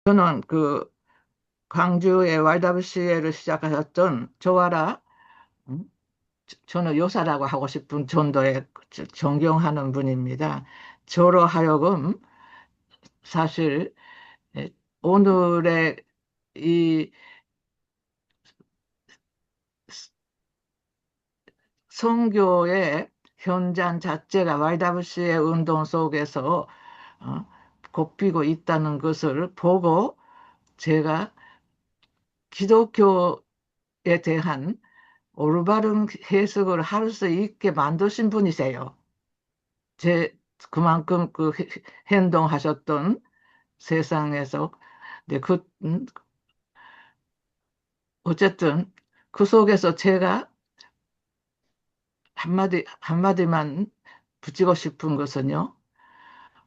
저는 그 광주의 YWCA를 시작하셨던 조아라, 음? 저는 요사라고 하고 싶은 정도의 존경하는 분입니다. 저로 하여금 사실 에, 오늘의 이 선교의 현장 자체가 YWCA 운동 속에서 어, 꼽히고 있다는 것을 보고 제가 기독교에 대한 올바른 해석을 할 수 있게 만드신 분이세요. 제 그만큼 그 행동하셨던 세상에서 네, 어쨌든 그 속에서 제가 한마디만 붙이고 싶은 것은요.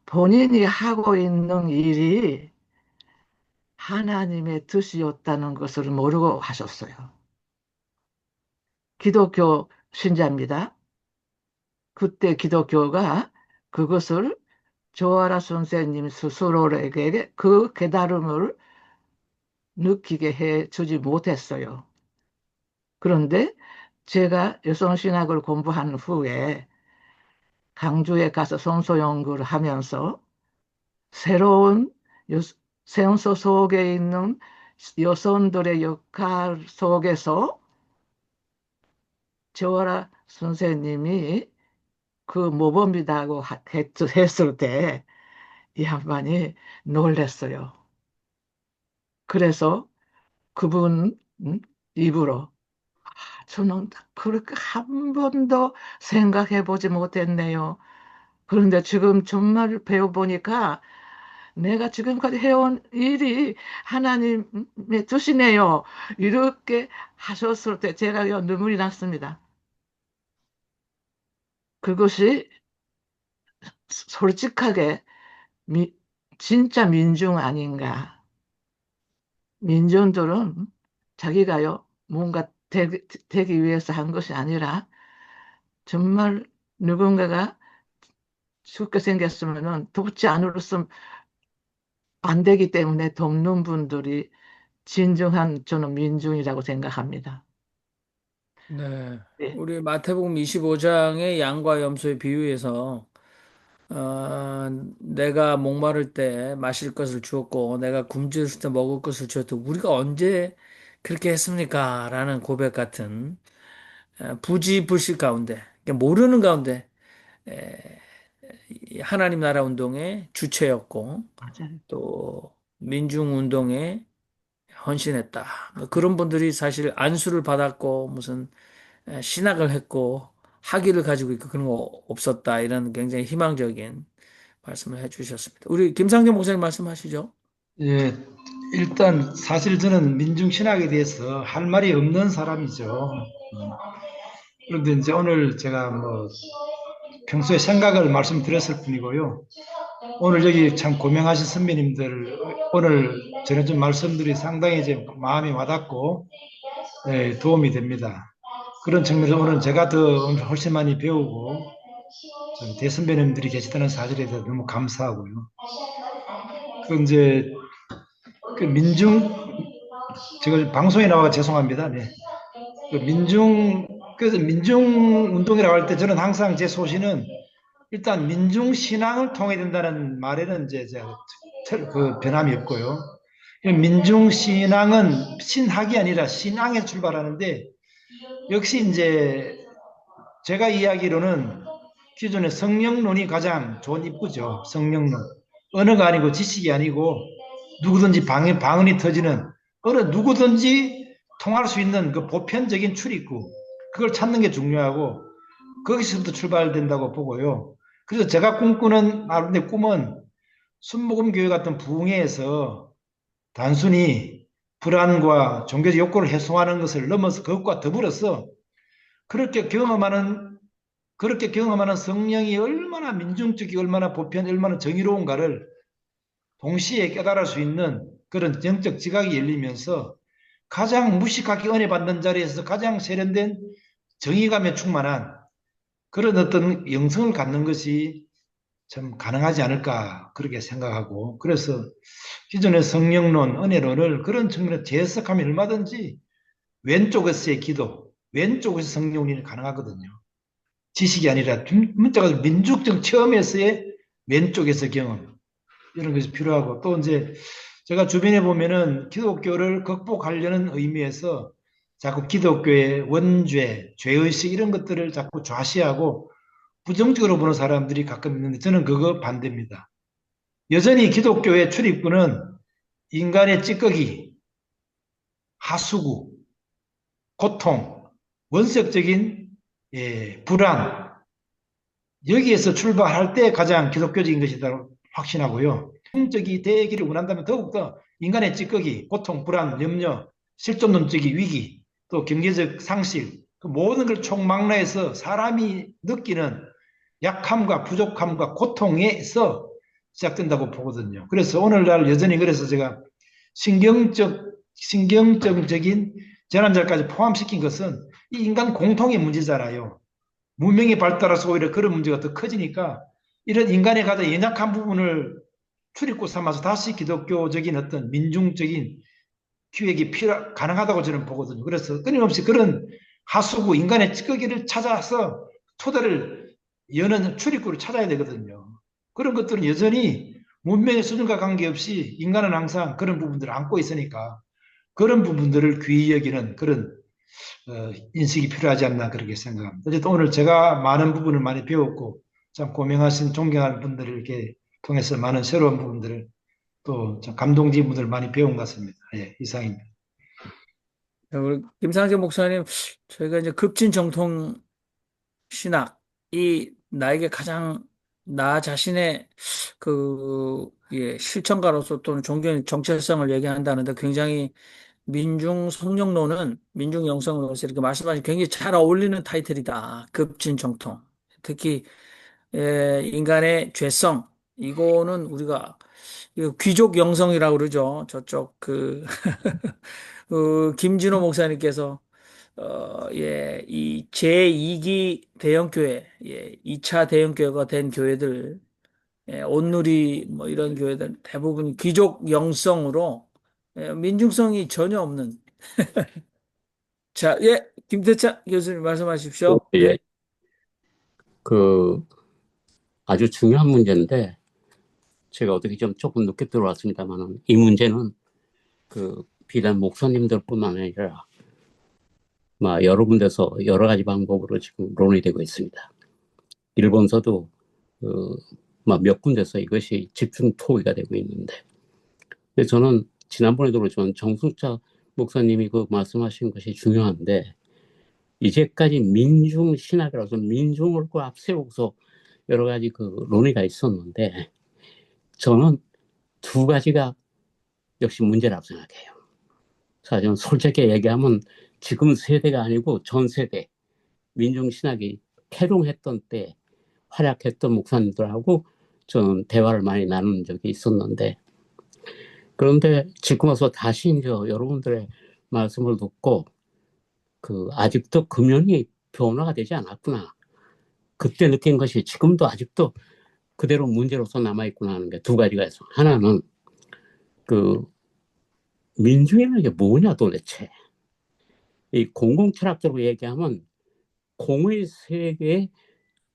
본인이 하고 있는 일이 하나님의 뜻이었다는 것을 모르고 하셨어요. 기독교 신자입니다. 그때 기독교가 그것을 조아라 선생님 스스로에게 그 깨달음을 느끼게 해 주지 못했어요. 그런데 제가 여성신학을 공부한 후에 강주에 가서 성서 연구를 하면서 새로운 여, 성서 속에 있는 여성들의 역할 속에서 조아라 선생님이 그 모범이라고 했을 때 이 양반이 놀랬어요. 그래서 그분 입으로 저는 그렇게 한 번도 생각해 보지 못했네요. 그런데 지금 정말 배워보니까 내가 지금까지 해온 일이 하나님의 뜻이네요. 이렇게 하셨을 때 제가 눈물이 났습니다. 그것이 솔직하게 미- 진짜 민중 아닌가. 민중들은 자기가요, 뭔가 되기 위해서 한 것이 아니라 정말 누군가가 죽게 생겼으면은 돕지 않으로선 안 되기 때문에 돕는 분들이 진정한 저는 민중이라고 생각합니다. 네. 네, 우리 마태복음 25장의 양과 염소의 비유에서 내가 목마를 때 마실 것을 주었고 내가 굶주렸을 때 먹을 것을 주었고 우리가 언제 그렇게 했습니까? 라는 고백 같은 부지불식 가운데 그러니까 모르는 가운데 에, 이 하나님 나라 운동의 주체였고 맞아요. 또 민중 운동에 헌신했다. 뭐 그런 분들이 사실 안수를 받았고 무슨 신학을 했고 학위를 가지고 있고 그런 거 없었다. 이런 굉장히 희망적인 말씀을 해주셨습니다. 우리 김상정 목사님 말씀하시죠. 예, 일단 사실 저는 민중신학에 대해서 할 말이 없는 사람이죠. 그런데 이제 오늘 제가 뭐 평소에 생각을 말씀드렸을 뿐이고요. 오늘 여기 참 고명하신 선배님들 오늘 전해준 말씀들이 상당히 이제 마음에 와닿고 도움이 됩니다. 그런 측면에서 오늘 제가 더 오늘 훨씬 많이 배우고 좀 대선배님들이 계시다는 사실에 대해서 너무 감사하고요. 그 이제 그 제가 방송에 나와 죄송합니다. 네. 그 그래서 민중 운동이라고 할 때 저는 항상 제 소신은 일단 민중 신앙을 통해야 된다는 말에는 이제 그 변함이 없고요. 민중 신앙은 신학이 아니라 신앙에 출발하는데 역시 이제 제가 이야기로는 기존의 성령론이 가장 좋은 입구죠. 성령론. 언어가 아니고 지식이 아니고 누구든지 방언이 터지는 어느 누구든지 통할 수 있는 그 보편적인 출입구. 그걸 찾는 게 중요하고 거기서부터 출발된다고 보고요. 그래서 제가 꿈꾸는 나름의 꿈은 순복음교회 같은 부흥회에서 단순히 불안과 종교적 욕구를 해소하는 것을 넘어서 그것과 더불어서 그렇게 경험하는 그렇게 경험하는 성령이 얼마나 민중적이 얼마나 보편 얼마나 정의로운가를 동시에 깨달을 수 있는 그런 영적 지각이 열리면서 가장 무식하게 은혜 받는 자리에서 가장 세련된 정의감에 충만한 그런 어떤 영성을 갖는 것이 참 가능하지 않을까 그렇게 생각하고 그래서 기존의 성령론, 은혜론을 그런 측면에서 재해석하면 얼마든지 왼쪽에서의 기도, 왼쪽에서 성령론이 가능하거든요. 지식이 아니라 문자가 민족적 체험에서의 왼쪽에서 경험 이런 것이 필요하고 또 이제 제가 주변에 보면은 기독교를 극복하려는 의미에서 자꾸 기독교의 원죄, 죄의식 이런 것들을 자꾸 좌시하고 부정적으로 보는 사람들이 가끔 있는데 저는 그거 반대입니다. 여전히 기독교의 출입구는 인간의 찌꺼기, 하수구, 고통, 원색적인 불안 여기에서 출발할 때 가장 기독교적인 것이다 확신하고요. 성적이 되기를 원한다면 더욱더 인간의 찌꺼기, 고통, 불안, 염려, 실존론적인 위기, 또 경제적 상실 그 모든 걸 총망라해서 사람이 느끼는 약함과 부족함과 고통에서 시작된다고 보거든요. 그래서 오늘날 여전히 그래서 제가 신경적인 재난자까지 포함시킨 것은 이 인간 공통의 문제잖아요. 문명이 발달해서 오히려 그런 문제가 더 커지니까 이런 인간의 가장 연약한 부분을 출입구 삼아서 다시 기독교적인 어떤 민중적인 기획이 가능하다고 저는 보거든요. 그래서 끊임없이 그런 하수구, 인간의 찌꺼기를 찾아서 토대를 여는 출입구를 찾아야 되거든요. 그런 것들은 여전히 문명의 수준과 관계없이 인간은 항상 그런 부분들을 안고 있으니까 그런 부분들을 귀히 여기는 그런 인식이 필요하지 않나 그렇게 생각합니다. 어쨌든 오늘 제가 많은 부분을 많이 배웠고 참 고명하신 존경하는 분들을 이렇게 통해서 많은 새로운 부분들을 또 감동적인 분들을 많이 배운 것 같습니다. 예, 이상입니다. 우리 김상재 목사님, 저희가 이제 급진 정통 신학이 나에게 가장 나 자신의 실천가로서 또는 종교의 정체성을 얘기한다는데 굉장히 민중 성령론은 민중 영성으로서 이렇게 말씀하신 굉장히 잘 어울리는 타이틀이다. 급진 정통. 특히 인간의 죄성 이거는 우리가 이거 귀족 영성이라고 그러죠. 저쪽 그 김진호 목사님께서 이 제2기 대형교회, 2차 대형교회가 된 교회들, 온누리 뭐 이런 교회들 대부분 귀족 영성으로 민중성이 전혀 없는. 자, 김태찬 교수님 말씀하십시오. 예, 네. 그 아주 중요한 문제인데 제가 어떻게 좀 조금 늦게 들어왔습니다만은 이 문제는 비단 목사님들뿐만 아니라 여러 군데서 여러 가지 방법으로 지금 논의되고 있습니다. 일본서도 몇 군데서 이것이 집중 토의가 되고 있는데, 근데 저는 지난번에도 그렇지만 정승자 목사님이 말씀하신 것이 중요한데 이제까지 민중 신학이라서 민중을 앞세우고서 여러 가지 논의가 있었는데 저는 두 가지가 역시 문제라고 생각해요. 사실은 솔직히 얘기하면 지금 세대가 아니고 전 세대 민중신학이 태동했던 때 활약했던 목사님들하고 저는 대화를 많이 나눈 적이 있었는데 그런데 지금 와서 다시 이제 여러분들의 말씀을 듣고 아직도 금연이 변화가 되지 않았구나. 그때 느낀 것이 지금도 아직도 그대로 문제로서 남아있구나 하는 게 두 가지가 있어. 하나는 민중이라는 게 뭐냐 도대체. 이 공공철학적으로 얘기하면 공의 세계에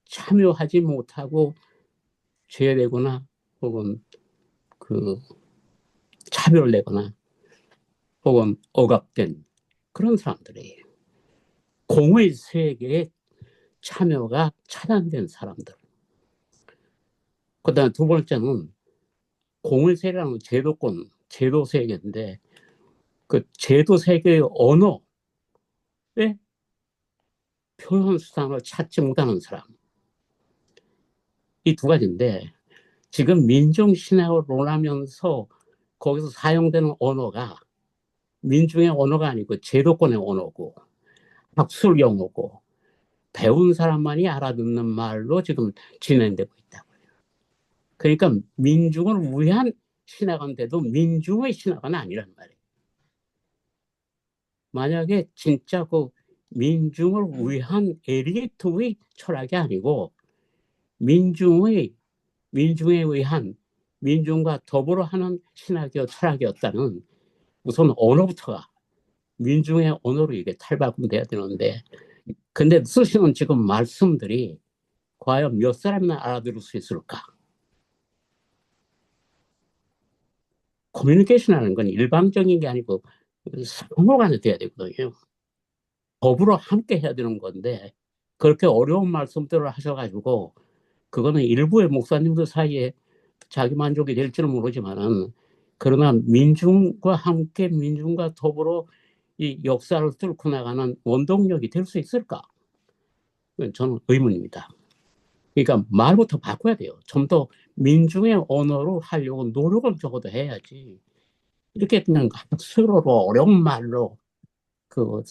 참여하지 못하고 제외되거나 혹은 차별되거나 혹은 억압된 그런 사람들이에요. 공의 세계에 참여가 차단된 사람들. 그다음 두 번째는 공의 세계라는 제도권, 제도 세계인데 그 제도 세계의 언어에 표현 수단을 찾지 못하는 사람. 이 두 가지인데 지금 민중신학을 논하면서 거기서 사용되는 언어가 민중의 언어가 아니고 제도권의 언어고 학술 용어고 배운 사람만이 알아듣는 말로 지금 진행되고 있다고요. 그러니까 민중을 위한 신학인데도 민중의 신학은 아니란 말이에요. 만약에 진짜 민중을 위한 엘리트의 철학이 아니고 민중의 민중에 의한 민중과 더불어 하는 신학이요 철학이었다는 우선 언어부터가 민중의 언어로 이게 탈바꿈돼야 되는데, 근데 쓰시는 지금 말씀들이 과연 몇 사람이나 알아들을 수 있을까? 커뮤니케이션이라는 건 일방적인 게 아니고 상호간에 돼야 되거든요. 더불어 함께 해야 되는 건데 그렇게 어려운 말씀들을 하셔가지고 그거는 일부의 목사님들 사이에 자기 만족이 될지는 모르지만은, 그러나 민중과 함께 민중과 더불어 이 역사를 뚫고 나가는 원동력이 될 수 있을까? 그건 저는 의문입니다. 그러니까 말부터 바꿔야 돼요. 좀 더 민중의 언어로 하려고 노력을 적어도 해야지. 이렇게 그냥 학술어로 어려운 말로 그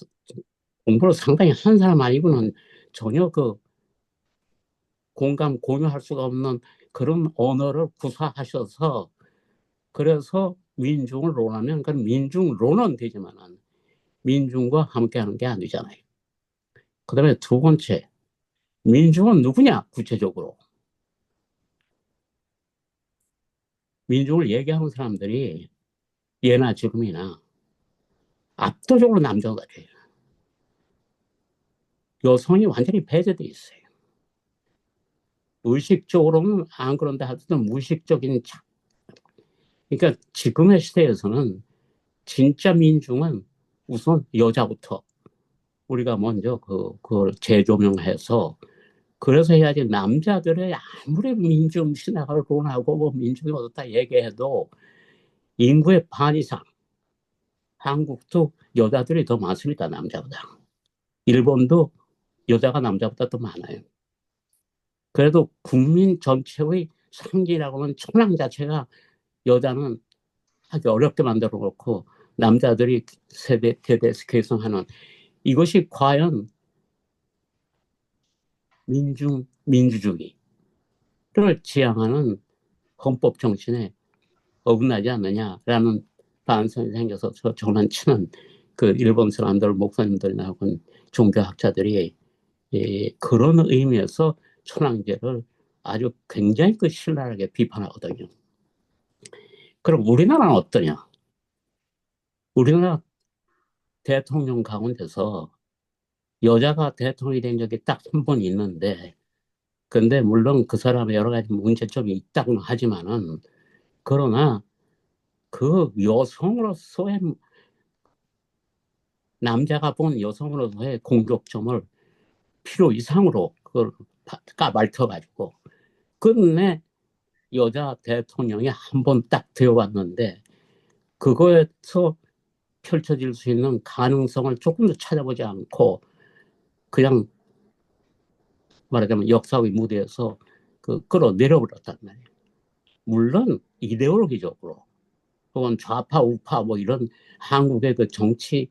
공부를 상당히 한 사람 아니고는 전혀 그 공감 공유할 수가 없는 그런 언어를 구사하셔서, 그래서 민중을 논하면 그건 민중론은 되지만은 민중과 함께하는 게 아니잖아요. 그다음에 두 번째, 민중은 누구냐? 구체적으로 민중을 얘기하는 사람들이 예나 지금이나 압도적으로 남자들이에요. 여성이 완전히 배제돼 있어요. 의식적으로는 안 그런다 하더라도 무의식적인 그러니까 지금의 시대에서는 진짜 민중은 우선 여자부터 우리가 먼저 그걸 재조명해서, 그래서 해야지. 남자들의 아무리 민중 신학을 논하고 뭐 민중이 어떻다 얘기해도 인구의 반 이상, 한국도 여자들이 더 많습니다, 남자보다. 일본도 여자가 남자보다 더 많아요. 그래도 국민 전체의 상징이라고는 천황 자체가 여자는 하기 어렵게 만들어 놓고 남자들이 세대에서 계승하는, 이것이 과연 민주주의를 지향하는 헌법 정신에 어긋나지 않느냐라는 반성이 생겨서 장난치는 그 일본 사람들, 목사님들이나 혹은 종교학자들이 그런 의미에서 천황제를 아주 굉장히 그 신랄하게 비판하거든요. 그럼 우리나라는 어떠냐? 우리나라 대통령 가운데서 여자가 대통령이 된 적이 딱 한 번 있는데, 근데 물론 그 사람의 여러 가지 문제점이 있다고는 하지만은, 그러나 그 여성으로서의, 남자가 본 여성으로서의 공격점을 필요 이상으로 그걸 까발쳐가지고 끝내 여자 대통령이 한 번 딱 되어봤는데, 그거에서 펼쳐질 수 있는 가능성을 조금도 찾아보지 않고 그냥 말하자면 역사의 무대에서 끌어내려버렸단 말이에요. 물론 이데올로기적으로 혹은 좌파 우파 뭐 이런 한국의 그 정치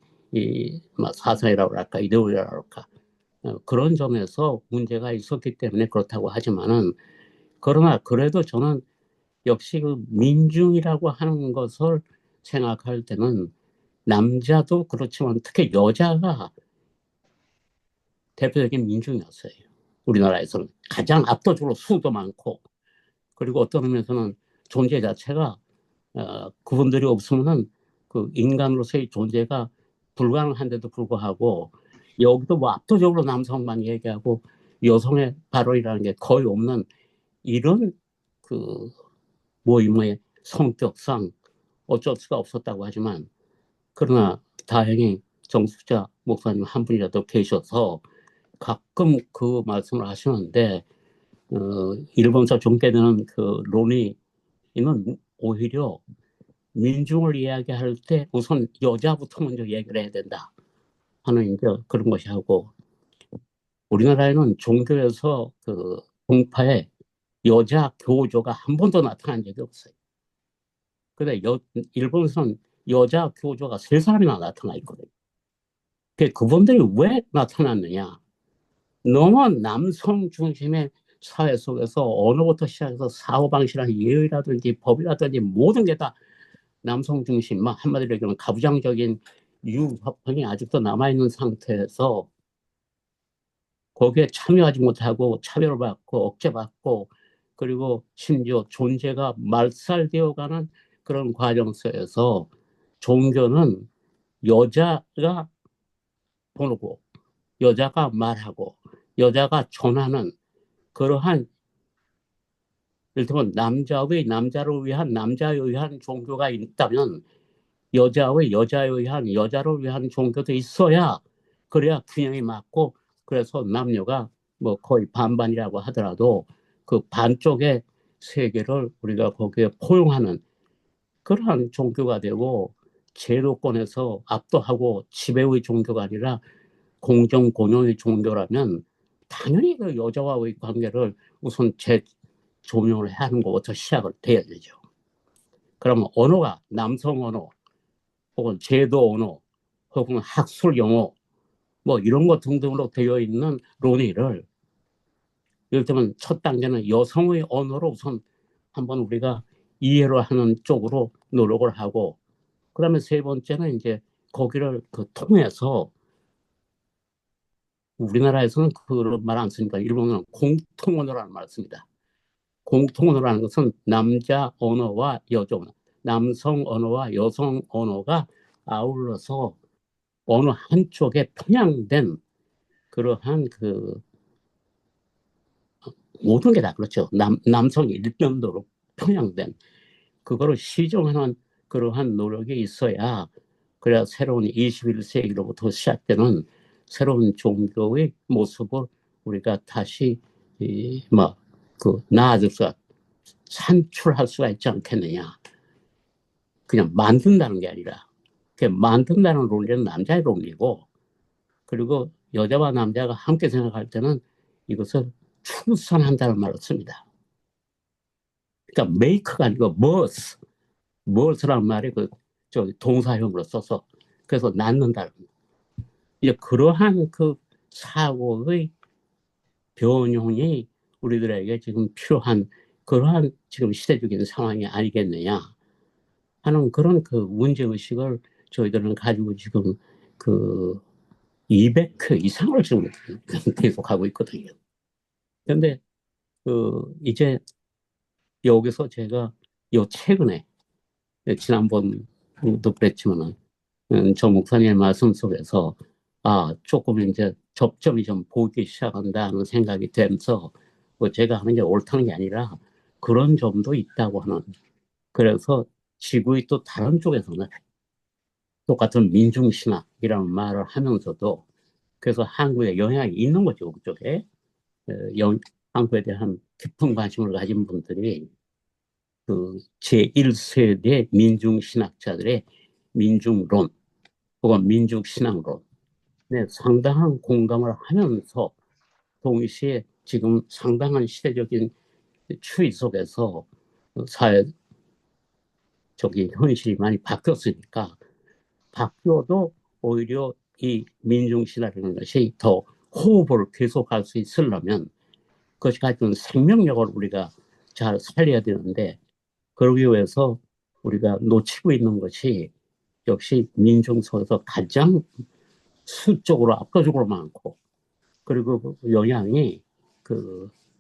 사상이라고 할까 이데올로기라고 할까 그런 점에서 문제가 있었기 때문에 그렇다고 하지만은, 그러나 그래도 저는 역시 그 민중이라고 하는 것을 생각할 때는 남자도 그렇지만 특히 여자가 대표적인 민중이었어요. 우리나라에서는 가장 압도적으로 수도 많고, 그리고 어떤 의미에서는 존재 자체가 그분들이 없으면은 그 인간으로서의 존재가 불가능한데도 불구하고 여기도 뭐 압도적으로 남성만 얘기하고 여성의 발언이라는 게 거의 없는 이런 그 모임의 성격상 어쩔 수가 없었다고 하지만, 그러나 다행히 정숙자 목사님 한 분이라도 계셔서 가끔 그 말씀을 하시는데, 일본서 종교되는 그 논의는 오히려 민중을 이야기할 때 우선 여자부터 먼저 얘기를 해야 된다 하는 이제 그런 것이 하고, 우리나라에는 종교에서 그 동파에 여자 교조가 한 번도 나타난 적이 없어요. 근데 일본에서는 여자 교조가 세 사람이나 나타나 있거든요. 그분들이 왜 나타났느냐? 너무 남성 중심의 사회 속에서 언어부터 시작해서 사고방식이나 예의라든지 법이라든지 모든 게 다 남성 중심, 한마디로 얘기하면 가부장적인 유화판이 아직도 남아있는 상태에서 거기에 참여하지 못하고 차별을 받고 억제받고 그리고 심지어 존재가 말살되어가는 그런 과정 속에서 종교는 여자가 보고 여자가 말하고 여자가 전하는 그러한 이를테면 남자를 위한 남자에 의한 종교가 있다면 여자에 의한 여자를 위한 종교도 있어야 그래야 균형이 맞고 그래서 남녀가 뭐 거의 반반이라고 하더라도 그 반쪽의 세계를 우리가 거기에 포용하는 그러한 종교가 되고 제도권에서 압도하고 지배의 종교가 아니라 공정 공용의 종교라면 당연히 그 여자와의 관계를 우선 재조명을 해야 하는 것부터 시작을 돼야 되죠. 그러면 언어가 남성 언어 혹은 제도 언어 혹은 학술 영어 뭐 이런 것 등등으로 되어 있는 논의를 예를 들면 첫 단계는 여성의 언어로 우선 한번 우리가 이해를 하는 쪽으로 노력을 하고 그다음에 세 번째는 이제 거기를 통해서 우리나라에서는 그런 말 안 쓰니까 일본어는 공통 언어라는 말을 씁니다. 공통 언어라는 것은 남자 언어와 여자 언어, 남성 언어와 여성 언어가 아울러서 어느 한쪽에 편향된 그러한 모든 게 다 그렇죠. 남성 일변도로 편향된 그거를 시정하는 그러한 노력이 있어야 그래야 새로운 21세기로부터 시작되는 새로운 종교의 모습을 우리가 다시 나아질 수가 산출할 수가 있지 않겠느냐. 그냥 만든다는 게 아니라 그 만든다는 논리는 남자의 논리고 그리고 여자와 남자가 함께 생각할 때는 이것을 출산한다는 말을 씁니다. 그러니까 make가 아니고 birth라는 말이 동사형으로 써서 그래서 낳는다는 이제 그러한 그 사고의 변형이 우리들에게 지금 필요한 그러한 지금 시대적인 상황이 아니겠느냐 하는 그런 그 문제의식을 저희들은 가지고 지금 200회 이상을 지금 계속하고 있거든요. 그런데 이제 여기서 제가 최근에 지난번도 그랬지만은 저 목사님의 말씀 속에서 조금 이제 접점이 좀 보이기 시작한다는 생각이 되면서 제가 하는 게 옳다는 게 아니라 그런 점도 있다고 하는 그래서 지구의 또 다른 쪽에서는 똑같은 민중신학이라는 말을 하면서도 그래서 한국에 영향이 있는 거죠. 그쪽에 한국에 대한 깊은 관심을 가진 분들이 제1세대 민중신학자들의 민중론 혹은 민중신앙론 상당한 공감을 하면서 동시에 지금 상당한 시대적인 추이 속에서 사회적인 현실이 많이 바뀌었으니까 바뀌어도 오히려 이 민중신화라는 것이 더 호흡을 계속할 수 있으려면 그것이 가진 생명력을 우리가 잘 살려야 되는데 그러기 위해서 우리가 놓치고 있는 것이 역시 민중 속에서 가장 수적으로 압도적으로 많고 그리고 그 영향이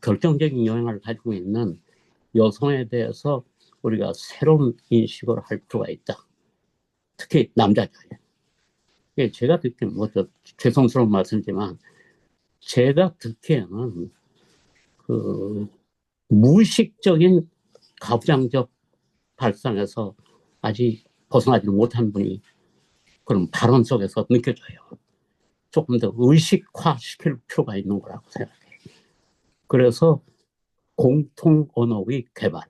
결정적인 영향을 가지고 있는 여성에 대해서 우리가 새로운 인식을 할 필요가 있다. 특히 남자들이. 제가 듣기에는 죄송스러운 말씀이지만 제가 듣기에는 무의식적인 가부장적 발상에서 아직 벗어나지 못한 분이 그런 발언 속에서 느껴져요. 조금 더 의식화시킬 필요가 있는 거라고 생각해요. 그래서 공통 언어의 개발,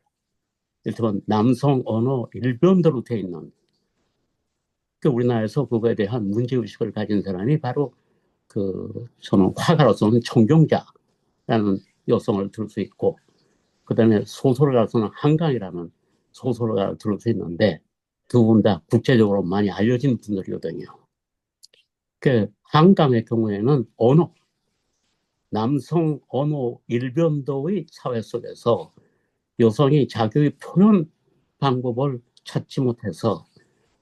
일테면 남성 언어 일변도로 되어 있는 우리나라에서 그거에 대한 문제의식을 가진 사람이 바로 저는 화가로서는 청경자라는 여성을 들 수 있고 그 다음에 소설가로서는 한강이라는 소설가를 들 수 있는데 두 분 다 국제적으로 많이 알려진 분들이거든요. 한강의 경우에는 남성 언어 일변도의 사회 속에서 여성이 자기의 표현 방법을 찾지 못해서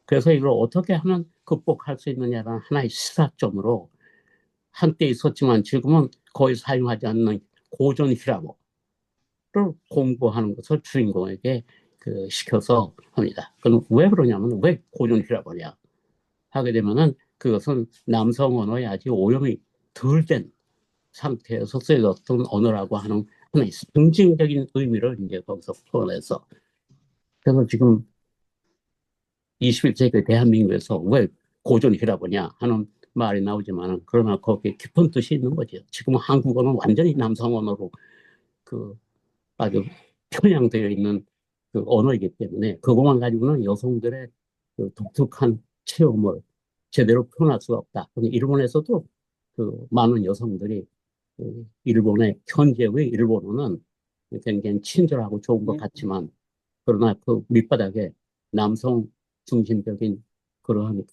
그래서 이걸 어떻게 하면 극복할 수 있느냐라는 하나의 시사점으로 한때 있었지만 지금은 거의 사용하지 않는 고전 히라보를 공부하는 것을 주인공에게 시켜서 합니다. 그럼 왜 그러냐면 왜 고전이라고 하냐 하게 되면은 그것은 남성 언어에 아직 오염이 덜 된 상태에서 쓰여졌던 언어라고 하는 하나의 상징적인 의미를 이제 거기서 풀어내서 그래서 지금 21세기 대한민국에서 왜 고전이라고 하냐 하는 말이 나오지만 그러나 거기에 깊은 뜻이 있는 거죠. 지금 한국어는 완전히 남성 언어로 아주 편향되어 있는 언어이기 때문에 그것만 가지고는 여성들의 독특한 체험을 제대로 표현할 수가 없다. 일본에서도 많은 여성들이 일본의 현재의 일본어는 굉장히 친절하고 좋은 것 같지만 그러나 밑바닥에 남성 중심적인 그러한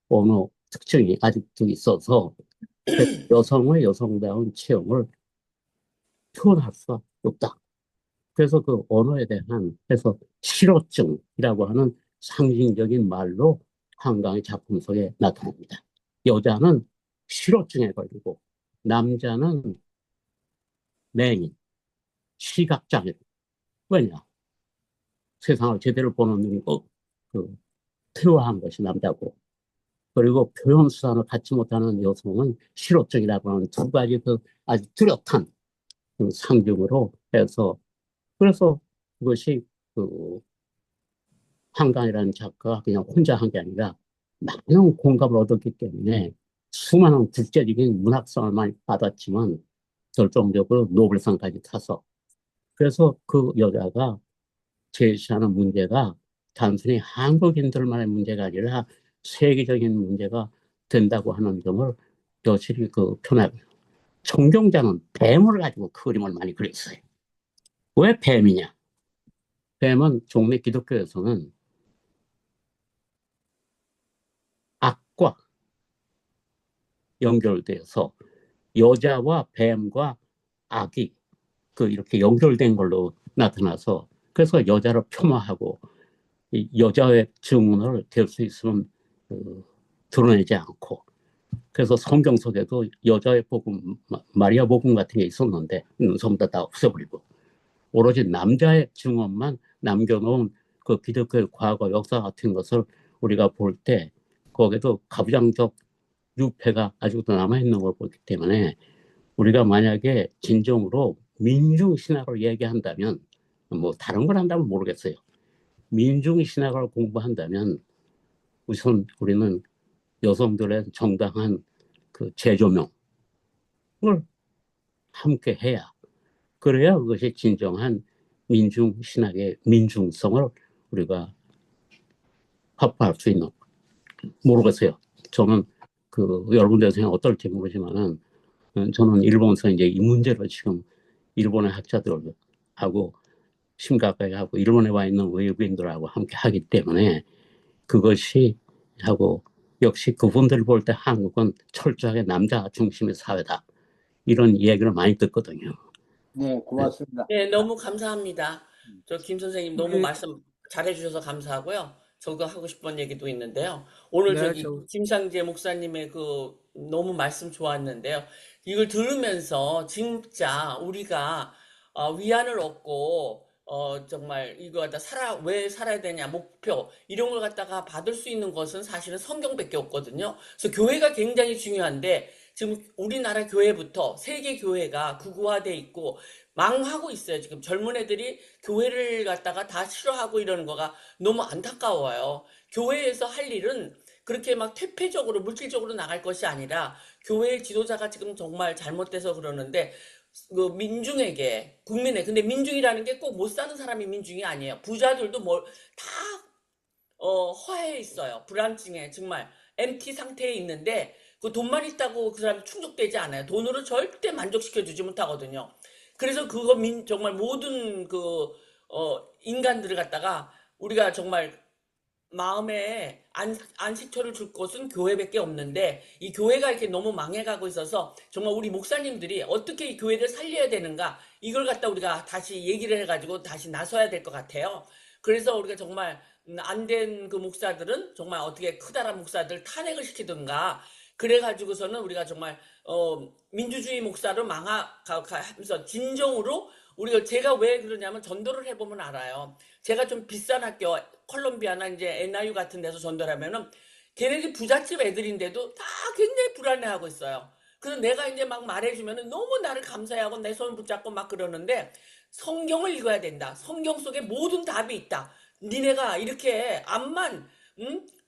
언어 특징이 아직도 있어서 여성의 여성다운 체험을 표현할 수가 없다. 그래서 언어에 대한 그래서 실어증이라고 하는 상징적인 말로 한강의 작품 속에 나타납니다. 여자는 실어증에 걸리고 남자는 맹인, 시각장애. 왜냐? 세상을 제대로 보는 퇴화한 것이 남자고 그리고 표현 수단을 갖지 못하는 여성은 실어증이라고 하는 두 가지 아주 뚜렷한 상징으로 해서 그래서 그것이 한강이라는 작가가 그냥 혼자 한 게 아니라 많은 공감을 얻었기 때문에 수많은 국제적인 문학상을 많이 받았지만 결정적으로 노벨상까지 타서 그래서 그 여자가 제시하는 문제가 단순히 한국인들만의 문제가 아니라 세계적인 문제가 된다고 하는 점을 여실히 표현하고 청경자는 뱀을 가지고 그림을 많이 그렸어요. 왜 뱀이냐? 뱀은 종래 기독교에서는 악과 연결돼서 여자와 뱀과 악이 이렇게 연결된 걸로 나타나서 그래서 여자를 폄하하고 이 여자의 증언을 댈 수 있으면 드러내지 않고 그래서 성경 속에도 여자의 복음, 마리아 복음 같은 게 있었는데 전부 다 없애버리고 오로지 남자의 증언만 남겨놓은 기독교의 과거 역사 같은 것을 우리가 볼 때 거기에도 가부장적 유패가 아직도 남아있는 걸 보기 때문에 우리가 만약에 진정으로 민중신학을 얘기한다면 뭐 다른 걸 한다면 모르겠어요. 민중신학을 공부한다면 우선 우리는 여성들의 정당한 재조명을 함께 해야 그래야 그것이 진정한 민중신학의 민중성을 우리가 확보할 수 있는 모르겠어요. 저는 여러분들 생각 어떨지 모르지만은 저는 일본에서 이제 이 문제를 지금 일본의 학자들하고 심각하게 하고 일본에 와 있는 외국인들하고 함께 하기 때문에 그것이 하고 역시 그분들 볼 때 한국은 철저하게 남자 중심의 사회다. 이런 얘기를 많이 듣거든요. 네, 고맙습니다. 네, 너무 감사합니다. 저 김 선생님 너무 우리- 말씀 잘해주셔서 감사하고요. 저도 하고 싶은 얘기도 있는데요. 오늘 네, 김상재 목사님의 너무 말씀 좋았는데요. 이걸 들으면서 진짜 우리가 위안을 얻고 정말 이거 갖다 왜 살아야 되냐 목표 이런 걸 갖다가 받을 수 있는 것은 사실은 성경밖에 없거든요. 그래서 교회가 굉장히 중요한데 지금 우리나라 교회부터 세계 교회가 극우화돼 있고 망하고 있어요. 지금 젊은 애들이 교회를 갖다가 다 싫어하고 이러는 거가 너무 안타까워요. 교회에서 할 일은 그렇게 막 퇴폐적으로 물질적으로 나갈 것이 아니라 교회 지도자가 지금 정말 잘못돼서 그러는데 민중에게 국민에 근데 민중이라는 게 꼭 못 사는 사람이 민중이 아니에요. 부자들도 다 허해 있어요. 불안증에 정말 MT 상태에 있는데 그 돈만 있다고 그 사람이 충족되지 않아요. 돈으로 절대 만족시켜주지 못하거든요. 그래서 정말 모든 인간들을 갖다가 우리가 정말 마음에 안식처를 줄 곳은 교회밖에 없는데 이 교회가 이렇게 너무 망해가고 있어서 정말 우리 목사님들이 어떻게 이 교회를 살려야 되는가 이걸 갖다 우리가 다시 얘기를 해가지고 다시 나서야 될 것 같아요. 그래서 우리가 정말 안 된 그 목사들은 정말 어떻게 크다란 목사들 탄핵을 시키든가 그래가지고서는 우리가 정말 민주주의 목사로 하면서 진정으로 제가 왜 그러냐면 전도를 해보면 알아요. 제가 좀 비싼 학교, 콜롬비아나 이제 NIU 같은 데서 전도를 하면은 걔네들이 부잣집 애들인데도 다 굉장히 불안해하고 있어요. 그래서 내가 이제 막 말해주면은 너무 나를 감사해하고 내 손 붙잡고 막 그러는데 성경을 읽어야 된다. 성경 속에 모든 답이 있다. 니네가 이렇게 암만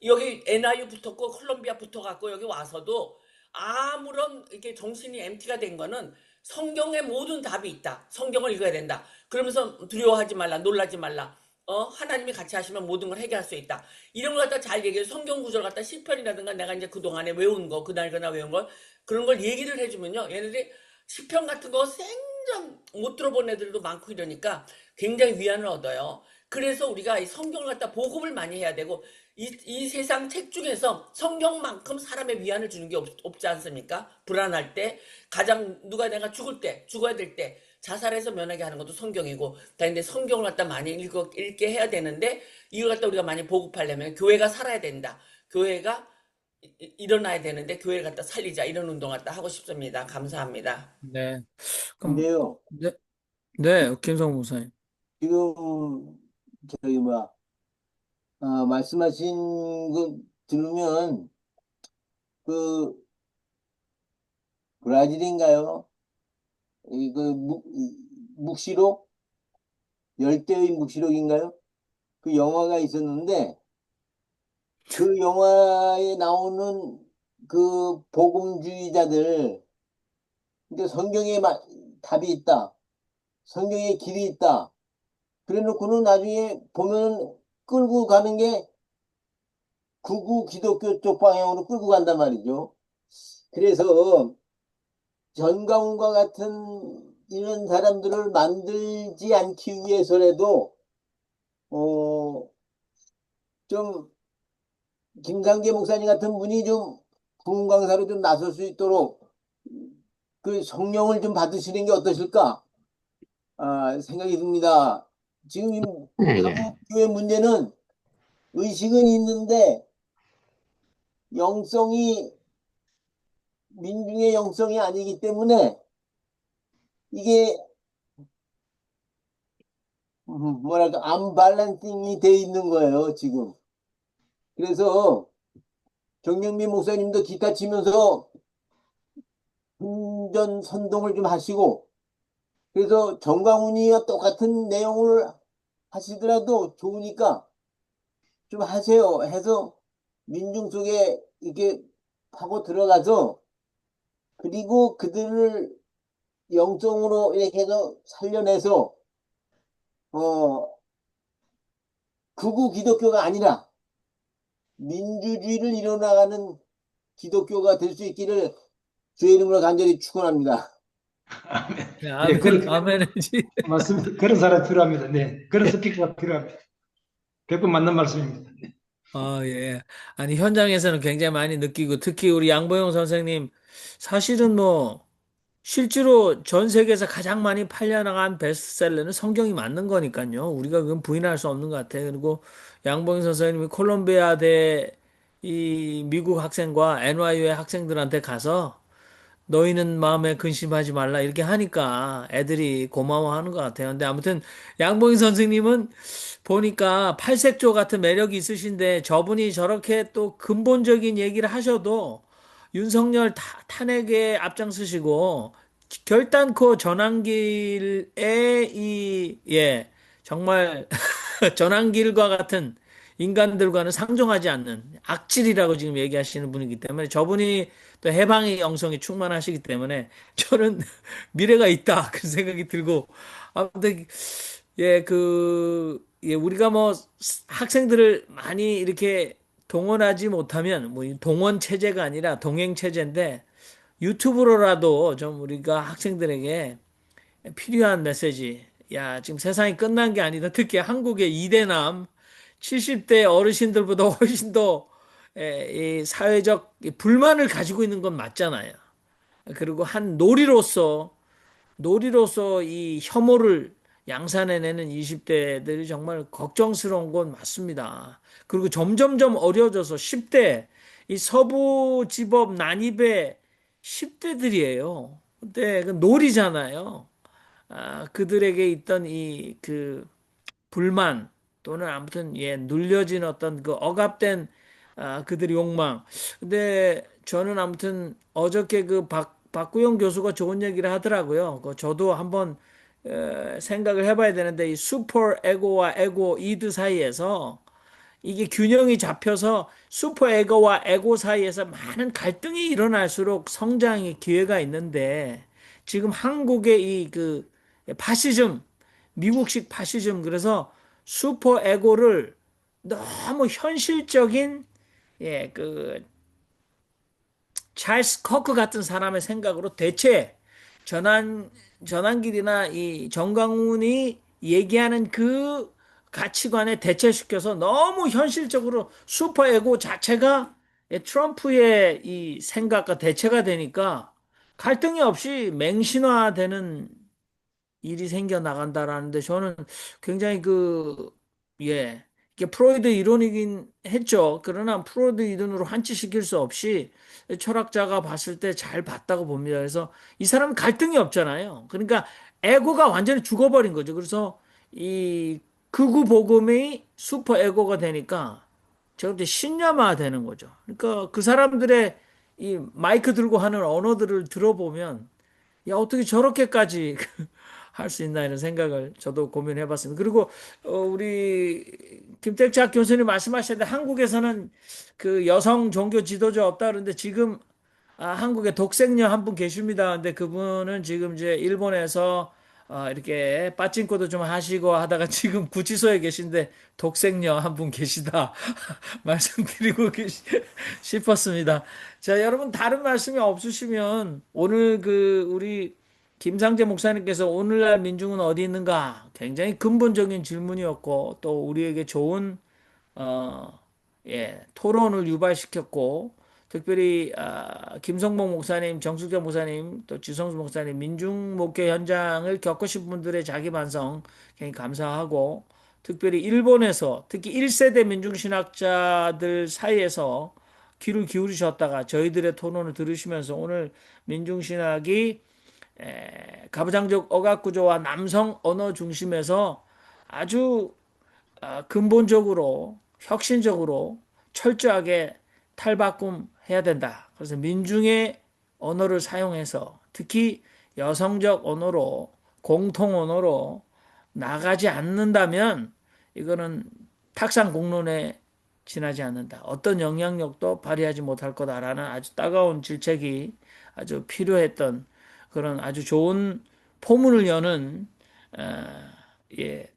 여기 NIU 붙었고 콜롬비아 붙어갖고 여기 와서도 아무런 이렇게 정신이 MT가 된 거는 성경에 모든 답이 있다. 성경을 읽어야 된다. 그러면서 두려워하지 말라, 놀라지 말라. 하나님이 같이 하시면 모든 걸 해결할 수 있다. 이런 걸 갖다 잘 얘기해. 성경 구절 갖다 시편이라든가 내가 이제 그동안에 외운 거, 그날 외운 걸, 그런 걸 얘기를 해주면요. 얘네들이 시편 같은 거 생전 못 들어본 애들도 많고 이러니까 굉장히 위안을 얻어요. 그래서 우리가 이 성경을 갖다 보급을 많이 해야 되고, 이 세상 책 중에서 성경만큼 사람의 위안을 주는 게 없지 않습니까? 불안할 때, 가장 누가 내가 죽을 때, 죽어야 될 때, 자살해서 면하게 하는 것도 성경이고, 다 근데 성경을 갖다 많이 읽게 해야 되는데, 이걸 갖다 우리가 많이 보급하려면 교회가 살아야 된다. 교회가 일어나야 되는데, 교회를 갖다 살리자. 이런 운동 갖다 하고 싶습니다. 감사합니다. 네. 그럼, 근데요, 네, 네, 김성 목사님. 지금, 뭐야, 말씀하신 거 들으면, 그, 브라질인가요? 이 묵시록? 열대의 묵시록인가요? 그 영화가 있었는데, 그 영화에 나오는 그 복음주의자들, 그러니까 답이 있다. 성경에 길이 있다. 그래 놓고는 나중에 보면 끌고 가는 게 극우 기독교 쪽 방향으로 끌고 간단 말이죠. 그래서 전광훈과 같은 이런 사람들을 만들지 않기 위해서라도 어, 좀 김상계 목사님 같은 분이 좀 부흥 강사로 좀 나설 수 있도록 그 성령을 좀 받으시는 게 어떠실까 생각이 듭니다. 지금 이 예, 예. 한국 교회 문제는 의식은 있는데 영성이 민중의 영성이 아니기 때문에 이게 뭐랄까 언밸런싱이 돼 있는 거예요 지금. 그래서 정영민 목사님도 기타 치면서 운전 선동을 좀 하시고, 그래서 정광훈이와 똑같은 내용을 하시더라도 좋으니까 좀 하세요 해서 민중 속에 이렇게 파고 들어가서, 그리고 그들을 영성으로 이렇게 해서 살려내서 극우 기독교가 아니라 민주주의를 이뤄나가는 기독교가 될 수 있기를 주의 이름으로 간절히 축원합니다. 아멘. 네, 네, 아멘이지. 맞습니다. 그런 사람이 필요합니다. 네, 그런 스피커가 필요합니다. 100번 맞는 말씀입니다. 네. 예. 아니, 현장에서는 굉장히 많이 느끼고, 특히 우리 양보영 선생님, 사실은 뭐, 실제로 전 세계에서 가장 많이 팔려나간 베스트셀러는 성경이 맞는 거니까요. 우리가 그건 부인할 수 없는 것 같아요. 그리고 양봉인 선생님이 콜롬비아대 이 미국 학생과 NYU의 학생들한테 가서 너희는 마음에 근심하지 말라 이렇게 하니까 애들이 고마워하는 것 같아요. 근데 아무튼 양봉인 선생님은 보니까 팔색조 같은 매력이 있으신데 저분이 저렇게 또 근본적인 얘기를 하셔도 윤석열 탄핵에 앞장서시고 결단코 전환길에 정말 전환길과 같은 인간들과는 상종하지 않는 악질이라고 지금 얘기하시는 분이기 때문에 저분이 또 해방의 영성이 충만하시기 때문에 저는 미래가 있다 그 생각이 들고 아무튼 우리가 뭐 학생들을 많이 이렇게 동원하지 못하면 뭐 동원 체제가 아니라 동행 체제인데 유튜브로라도 좀 우리가 학생들에게 필요한 메시지. 야, 지금 세상이 끝난 게 아니다. 특히 한국의 이대남 70대 어르신들보다 훨씬 더 이 사회적 불만을 가지고 있는 건 맞잖아요. 그리고 한 놀이로서 이 혐오를 양산해내는 20대들이 정말 걱정스러운 건 맞습니다. 그리고 점점점 어려져서 10대, 이 서부지법 난입의 10대들이에요. 근데 그 놀이잖아요. 그들에게 있던 이 그 불만 또는 아무튼 눌려진 어떤 그 억압된 그들의 욕망. 근데 저는 아무튼 어저께 그 박구영 교수가 좋은 얘기를 하더라고요. 저도 한번 생각을 해봐야 되는데 이 슈퍼 에고와 에고 이드 사이에서 이게 균형이 잡혀서 슈퍼 에고와 에고 사이에서 많은 갈등이 일어날수록 성장의 기회가 있는데 지금 한국의 이 그 파시즘, 미국식 파시즘, 그래서 슈퍼 에고를 너무 현실적인 그 찰스 커크 같은 사람의 생각으로 대체 전환 전환길이나 이 정강훈이 얘기하는 그 가치관에 대체시켜서 너무 현실적으로 슈퍼 에고 자체가 트럼프의 이 생각과 대체가 되니까 갈등이 없이 맹신화되는 일이 생겨나간다라는데 저는 굉장히 이게 프로이드 이론이긴 했죠. 그러나 프로이드 이론으로 한치시킬 수 없이 철학자가 봤을 때 잘 봤다고 봅니다. 그래서 이 사람은 갈등이 없잖아요. 그러니까 에고가 완전히 죽어버린 거죠. 그래서 이 극우 복음이 슈퍼 에고가 되니까 저렇게 신념화 되는 거죠. 그러니까 그 사람들의 이 마이크 들고 하는 언어들을 들어보면 야, 어떻게 저렇게까지 할 수 있나 이런 생각을 저도 고민해 봤습니다. 그리고 우리 김택자 교수님 말씀하셨는데 한국에서는 그 여성 종교 지도자 없다 그러는데 지금 한국에 독생녀 한 분 계십니다. 근데 그분은 지금 이제 일본에서 이렇게 빠찡코도 좀 하시고 하다가 지금 구치소에 계신데 독생녀 한 분 계시다 말씀드리고 싶었습니다. 자, 여러분 다른 말씀이 없으시면 오늘 우리 김상재 목사님께서 오늘날 민중은 어디 있는가 굉장히 근본적인 질문이었고 또 우리에게 좋은 어, 토론을 유발시켰고 특별히 김성봉 목사님, 정숙자 목사님, 또 지성수 목사님 민중 목회 현장을 겪으신 분들의 자기 반성 굉장히 감사하고 특별히 일본에서 특히 1세대 민중신학자들 사이에서 귀를 기울이셨다가 저희들의 토론을 들으시면서 오늘 민중신학이 가부장적 억압구조와 남성 언어 중심에서 아주 근본적으로 혁신적으로 철저하게 탈바꿈해야 된다. 그래서 민중의 언어를 사용해서 특히 여성적 언어로 공통 언어로 나가지 않는다면 이거는 탁상 공론에 지나지 않는다. 어떤 영향력도 발휘하지 못할 거다라는 아주 따가운 질책이 아주 필요했던 그런 아주 좋은 포문을 여는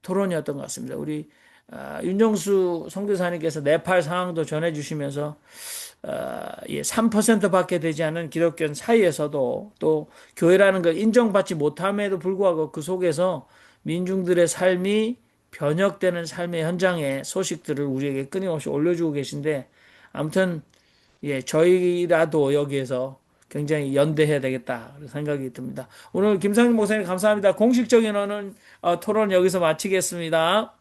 토론이었던 것 같습니다. 우리 윤정수 선교사님께서 네팔 상황도 전해주시면서 3%밖에 되지 않은 기독교 사이에서도 또 교회라는 걸 인정받지 못함에도 불구하고 그 속에서 민중들의 삶이 변혁되는 삶의 현장의 소식들을 우리에게 끊임없이 올려주고 계신데 아무튼 저희라도 여기에서 굉장히 연대해야 되겠다 생각이 듭니다. 오늘 김상민 목사님 감사합니다. 공식적인 토론 여기서 마치겠습니다.